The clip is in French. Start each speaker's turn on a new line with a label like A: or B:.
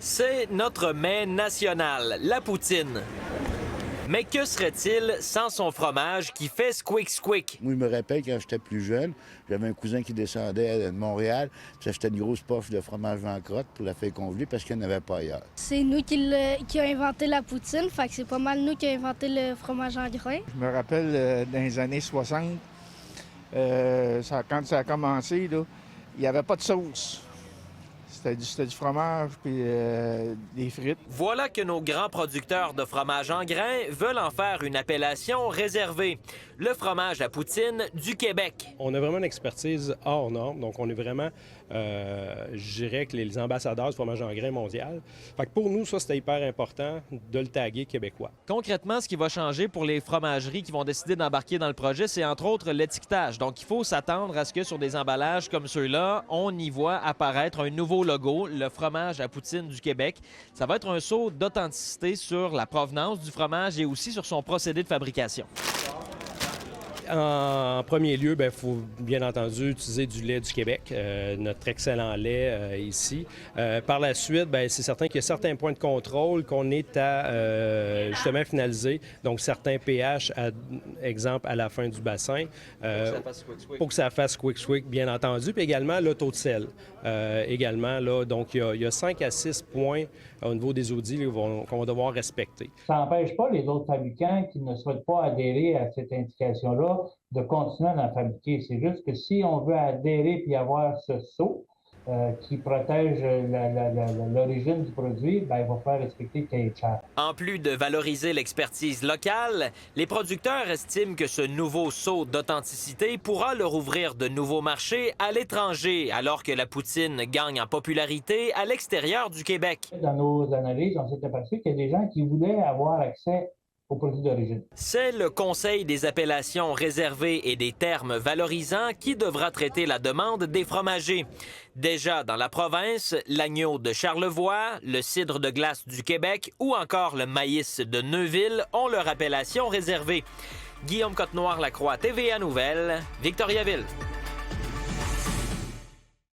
A: C'est notre mets national, la poutine. Mais que serait-il sans son fromage qui fait squick-squick?
B: Moi, je me rappelle quand j'étais plus jeune, j'avais un cousin qui descendait de Montréal, puis s'achetait une grosse poche de fromage en crotte pour la faire congeler parce qu'il n'y en avait pas ailleurs.
C: C'est nous qui a inventé la poutine, fait que c'est pas mal nous qui avons inventé le fromage en grains.
D: Je me rappelle dans les années 60, quand ça a commencé, là, il n'y avait pas de sauce. C'était du fromage puis des frites.
A: Voilà que nos grands producteurs de fromage en grains veulent en faire une appellation réservée. Le fromage à poutine du Québec.
E: On a vraiment une expertise hors norme, donc on est vraiment, je dirais, que les ambassadeurs du fromage en grains mondial. Fait que pour nous, ça, c'était hyper important de le taguer québécois.
F: Concrètement, ce qui va changer pour les fromageries qui vont décider d'embarquer dans le projet, c'est entre autres l'étiquetage. Donc, il faut s'attendre à ce que sur des emballages comme ceux-là, on y voit apparaître un nouveau logo, le fromage à poutine du Québec. Ça va être un saut d'authenticité sur la provenance du fromage et aussi sur son procédé de fabrication.
E: En premier lieu, il faut bien entendu utiliser du lait du Québec, notre excellent lait ici. Par la suite, c'est certain qu'il y a certains points de contrôle qu'on est à justement finaliser. Donc, certains pH, exemple, à la fin du bassin. Pour que ça fasse quick-squick, bien entendu. Puis également, le taux de sel. Également, là, donc, il y a 5 à 6 points au niveau des audits qu'on va devoir respecter.
G: Ça n'empêche pas les autres fabricants qui ne souhaitent pas adhérer à cette indication-là de continuer à en fabriquer. C'est juste que si on veut adhérer puis avoir ce sceau qui protège l'origine du produit, il va falloir respecter le cahier de charge.
A: En plus de valoriser l'expertise locale, les producteurs estiment que ce nouveau saut d'authenticité pourra leur ouvrir de nouveaux marchés à l'étranger, alors que la poutine gagne en popularité à l'extérieur du Québec.
G: Dans nos analyses, on s'est aperçu qu'il y a des gens qui voulaient avoir accès aux produits d'origine.
A: C'est le Conseil des appellations réservées et des termes valorisants qui devra traiter la demande des fromagers. Déjà dans la province, l'agneau de Charlevoix, le cidre de glace du Québec ou encore le maïs de Neuville ont leur appellation réservée. Guillaume Cotenoir-Lacroix, TVA Nouvelles, Victoriaville.